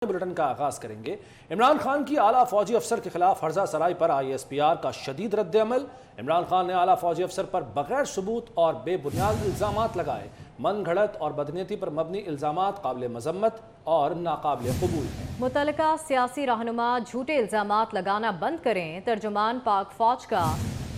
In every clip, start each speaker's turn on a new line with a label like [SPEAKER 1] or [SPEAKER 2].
[SPEAKER 1] Bulletin का आगाज करेंगे। इमरान खान की आला फौजी अफसर के खिलाफ हर्जा सराय पर ISPR का शदीद रद्द-ए-अमल। इमरान खान ने आला फौजी अफसर पर बगैर सबूत और बेबुनियाद इल्जामात लगाए। मन घड़त और बदनीयती पर मबनी इल्जामात काबिल मजम्मत और नाकाबिल कबूल हैं।
[SPEAKER 2] मुतल्लिका सियासी रहनुमा झूठे इल्जामात लगाना बंद करें। तर्जुमान पाक फौज का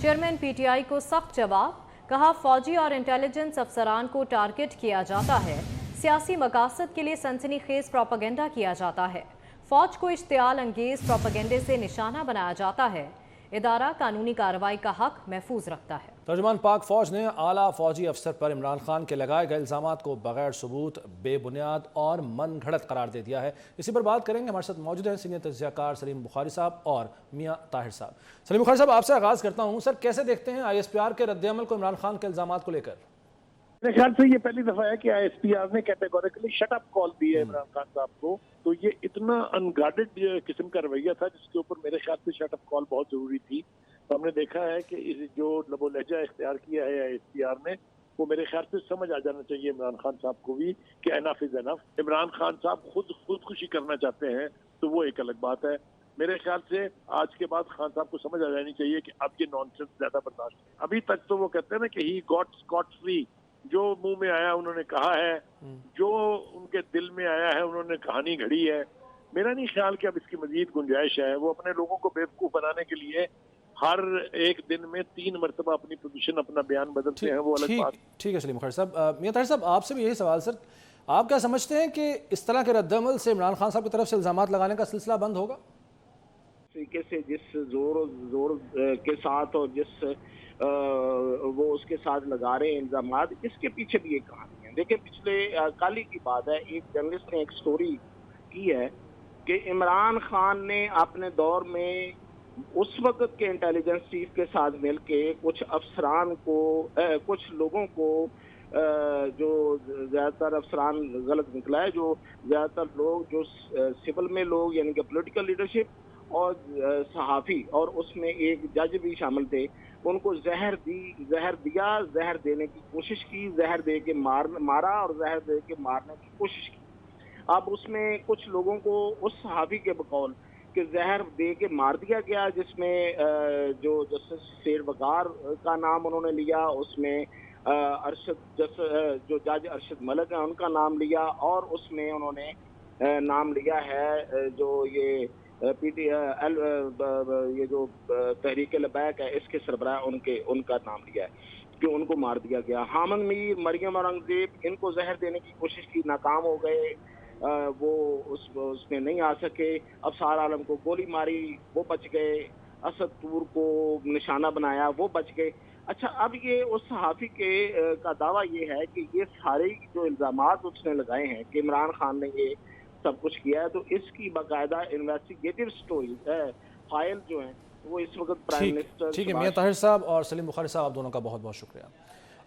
[SPEAKER 2] चेयरमैन PTI को सख्त जवाब। कहा, फौजी और इंटेलिजेंस अफसरान को टारगेट किया जाता है, सियासी मकासद के लिए सनसनीखेज प्रोपेगेंडा किया जाता है, फौज को इश्तियाल अंगेज प्रोपेगेंडे से निशाना बनाया जाता है, इदारा कानूनी कार्रवाई का हक महफूज रखता है।
[SPEAKER 1] तर्जुमान पाक फौज ने आला फौजी अफसर पर इमरान खान के लगाए गए इल्जामात को बगैर सबूत, बेबुनियाद और मन घड़त करार दे दिया है। इसी पर बात करेंगे। हमारे साथ मौजूद हैं सीनियर तज्ज़ियाकार सलीम बुखारी साहब और मियां ताहिर साहब। सलीम बुखारी साहब, आपसे आगाज़ करता हूँ। सर, कैसे देखते हैं ISPR के रद्द-ए-अमल को इमरान खान के इल्जामात को लेकर?
[SPEAKER 3] मेरे ख्याल से ये पहली दफा है कि ISPR ने कैटेगोरिकली शट अप कॉल दी है इमरान खान साहब को। तो ये इतना अनगार्डेड किस्म का रवैया था जिसके ऊपर मेरे ख्याल से शट अप कॉल बहुत जरूरी थी। तो हमने देखा है कि इस जो लबो लहजा इख्तियार किया है ISPR ने, वो मेरे ख्याल से समझ आ जाना चाहिए इमरान खान साहब को भी कि enough is enough. Imran Khan साहब खुदकुशी करना चाहते हैं तो वो एक अलग बात है। मेरे ख्याल से आज के बाद खान साहब को समझ आ जानी चाहिए कि अब ये नॉनसेंस ज्यादा बर्दाश्त है। अभी तक तो वो कहते हैं ना कि ही गॉट स्कॉट फ्री, जो मुंह में आया उन्होंने कहा है, जो उनके दिल में आया है उन्होंने कहानी घड़ी है। मेरा नहीं ख्याल कि अब इसकी मजीद गुंजाइश है। वो अपने लोगों को बेवकूफ बनाने के लिए हर एक दिन में 3 मरतबा अपनी पोजीशन, अपना बयान बदलते हैं, वो अलग बात।
[SPEAKER 1] ठीक है सलीम बुखारी साहब। मियां ताहिर साहब, आपसे भी यही सवाल। सर, आप क्या समझते हैं कि इस तरह के रद्द-ए-अमल से इमरान खान साहब की तरफ से इल्जामात लगाने का सिलसिला बंद होगा?
[SPEAKER 4] तरीके से जिस जोर के साथ और जिस वो उसके साथ लगा रहे हैं इल्जामात, इसके पीछे भी एक कहानी है। देखिए, पिछले कल ही की बात है, एक जर्नलिस्ट ने एक स्टोरी की है कि इमरान खान ने अपने दौर में उस वक्त के इंटेलिजेंस चीफ के साथ मिलके कुछ अफसरान को कुछ लोगों को जो ज़्यादातर अफसरान गलत निकला है, जो ज़्यादातर लोग जो सिविल में लोग यानी कि पॉलिटिकल लीडरशिप और सहाफ़ी और उसमें एक जज भी शामिल थे, उनको जहर दिया, जहर देने की कोशिश की, जहर दे के मारा और जहर दे के मारने की कोशिश की। अब उसमें कुछ लोगों को उस सहाफ़ी के बकौल कि जहर दे के मार दिया गया, जिसमें जो जस्टिस शेर वकार का नाम उन्होंने लिया, उसमें जो जज अरशद मलिक है उनका नाम लिया, और उसमें उन्होंने नाम लिया है जो ये ये जो तहरीक लबैक है इसके सरबराह उनका नाम लिया है कि उनको मार दिया गया। हामद मीर, मरियम औरंगजेब, इनको जहर देने की कोशिश की, नाकाम हो गए, वो उसमें नहीं आ सके। अफसार आलम को गोली मारी, वो बच गए। असद तूर को निशाना बनाया, वो बच गए। अच्छा, अब ये उस सहाफ़ी का दावा ये है कि ये सारे जो इल्जामात उसने लगाए हैं कि इमरान खान ने ये सब कुछ किया है, तो इसकी बाकायदा इन्वेस्टिगेटिव स्टोरी फाइल जो है वो इस वक्त प्राइम मिनिस्टर।
[SPEAKER 1] ठीक है, मियां ताहिर साहब और सलीम बुखारी साहब, आप दोनों का बहुत बहुत शुक्रिया।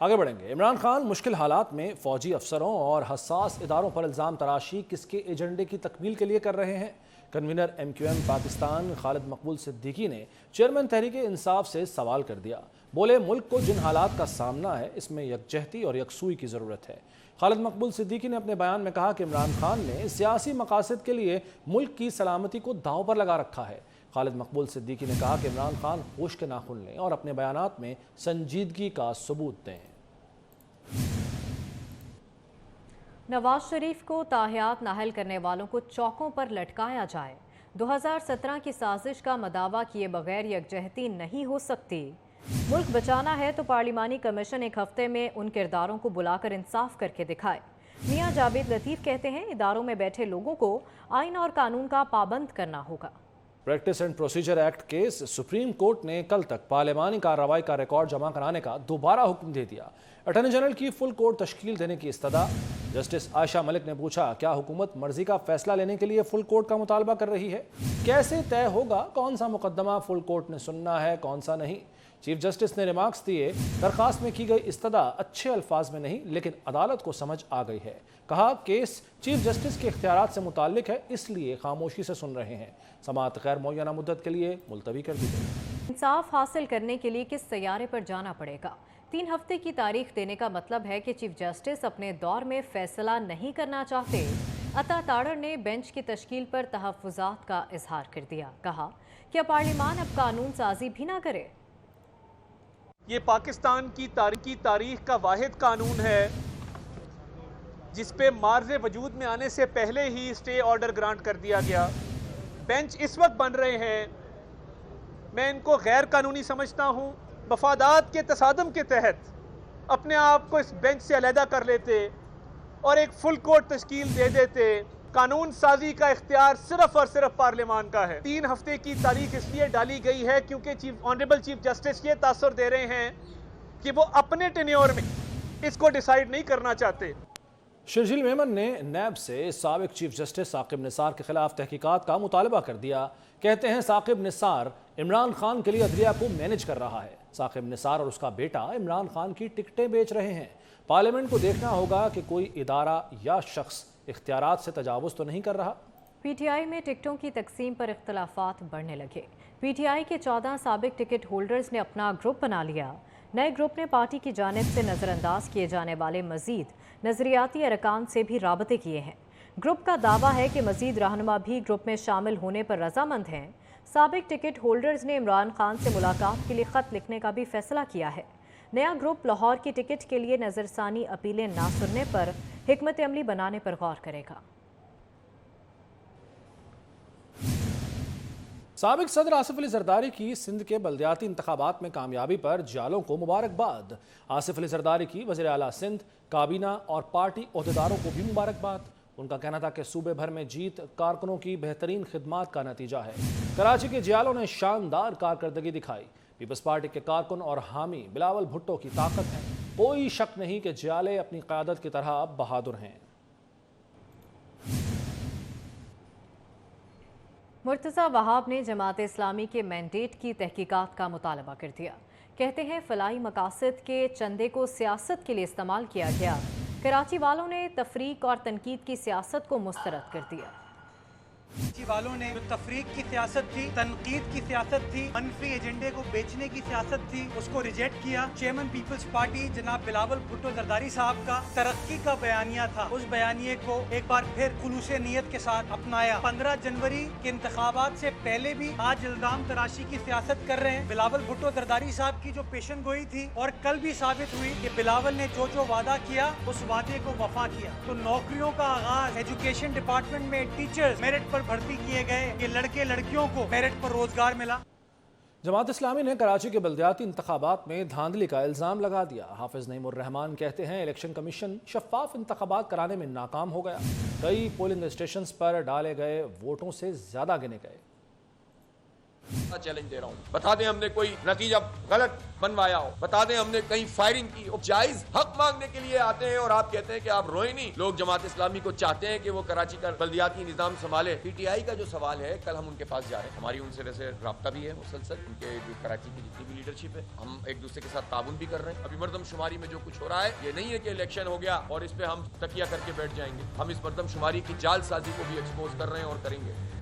[SPEAKER 1] आगे बढ़ेंगे। इमरान खान मुश्किल हालात में फौजी अफसरों और हसास इदारों पर इल्ज़ाम तराशी किसके एजेंडे की तकमील के लिए कर रहे हैं? कन्वीनर MQM पाकिस्तान खालिद मकबूल सिद्दीकी ने चेयरमैन तहरीक इंसाफ से सवाल कर दिया। बोले, मुल्क को जिन हालात का सामना है इसमें यकजहती और यकसुई की ज़रूरत है। खालिद मकबूल सिद्दीकी ने अपने बयान में कहा कि इमरान खान ने सियासी मकासद के लिए मुल्क की सलामती को दांव पर लगा रखा है। खालिद मकबूल सिद्दीकी ने कहा कि इमरान खान होश के नाखुन लें और अपने बयानात में संजीदगी का सबूत दें।
[SPEAKER 2] नवाज शरीफ को ताहियात नाहल करने वालों को चौकों पर लटकाया जाए। 2017 की साजिश का मदावा किए बगैर यकजहती नहीं हो सकती। मुल्क बचाना है तो पार्लिमानी कमीशन एक हफ्ते में उन किरदारों को बुलाकर इंसाफ करके दिखाए। मियां जावेद लतीफ़ कहते हैं, इदारों में बैठे लोगों को आइन और कानून का पाबंद करना होगा।
[SPEAKER 1] Practice and procedure act case supreme court ने कल तक पार्लिमानी कार्रवाई का रिकॉर्ड जमा कराने का दोबारा हुक्म दे दिया। अटॉर्नी जनरल की फुल कोर्ट तश्कील देने की इस्तदा। जस्टिस आयशा मलिक ने पूछा, क्या हुकूमत मर्जी का फैसला लेने के लिए फुल कोर्ट का मुतालबा कर रही है? कैसे तय होगा कौन सा मुकदमा फुल कोर्ट ने सुनना है, कौन सा नहीं? चीफ जस्टिस ने रिमार्क्स दिए, दरखास्त में की गई इस्तदा अच्छे अल्फाज में नहीं लेकिन अदालत को समझ आ गई है। कहा, केस चीफ जस्टिस के इख्तियारात से मुताल्लिक है, इसलिए खामोशी से सुन रहे हैं। समाअत गैर मुअय्यना मुद्दत के लिए मुलतवी कर दी गई।
[SPEAKER 2] इंसाफ हासिल करने के लिए किस सैयारे पर जाना पड़ेगा? 3 हफ्ते की तारीख देने का मतलब है कि चीफ जस्टिस अपने दौर में फैसला नहीं करना चाहते। अता ताड़र ने बेंच की तश्कील पर तहफ़्फ़ुज़ात का इजहार कर दिया। कहा कि पार्लिमान अब कानून साजी भी ना करे।
[SPEAKER 5] ये पाकिस्तान की तारीख का वाहिद कानून है जिस पे मार्ज़े वजूद में आने से पहले ही स्टे ऑर्डर ग्रांट कर दिया गया। बेंच इस वक्त बन रहे हैं, मैं इनको गैर कानूनी समझता हूँ। मफादात के तसादम के तहत अपने आप को इस बेंच से अलहदा कर लेते और एक फुल कोर्ट तश्कील दे देते। कानून साजी का इख्तियार सिर्फ और सिर्फ पार्लियामान का है। 3 हफ्ते की तारीख इसलिए डाली गई है क्योंकि ऑनरेबल चीफ जस्टिस ये तासुर दे रहे हैं कि वो अपने टेन्योर में इसको डिसाइड नहीं करना चाहते।
[SPEAKER 1] शर्जील मेमन ने नैब से साबिक चीफ जस्टिस साकिब निसार के खिलाफ तहकीकात का मुतालबा कर दिया। कहते हैं साकिब निसार इमरान खान के लिए अदलिया को मैनेज कर रहा है। साकिब निसार और उसका बेटा इमरान खान की टिकटें बेच रहे हैं। पार्लियामेंट को देखना होगा कि कोई इदारा या शख्स इख्तियारात से तजावुज़ तो नहीं कर रहा।
[SPEAKER 2] पीटीआई में टिकटों की तकसीम पर इख्तलाफात बढ़ने लगे। पीटीआई के 14 साबिक टिकट होल्डर्स ने अपना ग्रुप बना लिया। नए ग्रुप ने पार्टी की जानिब से नज़रअंदाज किए जाने वाले मजीद नज़रियाती अरकान से भी राबते किए हैं। ग्रुप का दावा है कि मजीद रहनुमा भी ग्रुप में शामिल होने पर रजामंद हैं। साबिक टिकट होल्डर्स ने इमरान खान से मुलाकात के लिए ख़त लिखने का भी फैसला किया है। नया ग्रुप लाहौर की टिकट के लिए नज़रसानी अपीलें ना सुनने पर हिकमत अमली बनाने पर गौर करेगा।
[SPEAKER 1] साबिक सदर आसिफ अली जरदारी की सिंध के बल्दियाती इंतखाबात में कामयाबी पर जालों को मुबारकबाद। आसिफ अली जरदारी की वज़ीर आला सिंध, काबीना और पार्टी ओहदेदारों को भी मुबारकबाद। उनका कहना था कि सूबे भर में जीत कारकुनों की बेहतरीन खिदमात का नतीजा है। कराची के जियालों ने शानदार कारकर्दगी दिखाई। पीपल्स पार्टी के कारकुन और हामी बिलावल भुट्टो की ताकत है। कोई शक नहीं कि जियाले अपनी क़यादत की तरह बहादुर हैं।
[SPEAKER 2] मुर्तज़ा वहाब ने जमात इस्लामी के मैंडेट की तहकीकात का मुतालबा कर दिया। कहते हैं फलाही मकासद के चंदे को सियासत के लिए इस्तेमाल किया गया। कराची वालों ने तफरीक और तनकीद की सियासत को मुस्तरद कर दिया।
[SPEAKER 6] कराची वालों ने जो तफरीक की सियासत थी, तनकीद की सियासत थी, मनफी एजेंडे को बेचने की सियासत थी, उसको रिजेक्ट किया। चेयरमैन पीपल्स पार्टी जनाब बिलावल भुट्टो जरदारी साहब का तरक्की का बयानिया था, उस बयानिए को एक बार फिर खुलूसे नीयत के साथ अपनाया। 15 जनवरी के इंतखाबात से पहले भी आज इल्जाम तराशी की सियासत कर रहे हैं। बिलावल भुट्टो जरदारी साहब की जो पेशन गोई थी और कल भी साबित हुई कि बिलावल ने जो जो वादा किया उस वादे को वफा किया। तो नौकरियों का आगाज, एजुकेशन डिपार्टमेंट में टीचर्स मेरिट पर भर्ती किए गए, ये लड़के लड़कियों को मेरिट पर रोजगार मिला।
[SPEAKER 1] जमात इस्लामी ने कराची के बल्दियाती इंतखाबात में धांधली का इल्ज़ाम लगा दिया। हाफिज नईमुर रहमान कहते हैं इलेक्शन कमीशन शफाफ इंतखाबात कराने में नाकाम हो गया। कई पोलिंग स्टेशंस पर डाले गए वोटों से ज्यादा गिने गए।
[SPEAKER 7] चैलेंज दे रहा हूँ, बता दें हमने कोई नतीजा गलत बनवाया हो, बता दें हमने कहीं फायरिंग की हो। जायज हक मांगने के लिए आते हैं और आप कहते हैं कि आप रोए नहीं। लोग जमात इस्लामी को चाहते हैं कि वो कराची का बल्दियाती निजाम संभाले। पीटीआई का जो सवाल है, कल हम उनके पास जा रहे हैं, हमारी उनसे वैसे राब्ता भी है मुसलसल। उनके जो कराची की जितनी भी लीडरशिप है, हम एक दूसरे के साथ ताउन भी कर रहे हैं। अभी मर्दमशुमारी में जो कुछ हो रहा है, ये नहीं है कि इलेक्शन हो गया और इस पे हम तकिया करके बैठ जाएंगे। हम इस मर्दमशुमारी की जालसाजी को भी एक्सपोज कर रहे हैं और करेंगे।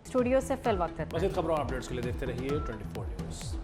[SPEAKER 2] स्टूडियो से फिल वक्त
[SPEAKER 1] मज़ीद खबरों और अपडेट्स के लिए देखते रहिए 24 न्यूज़।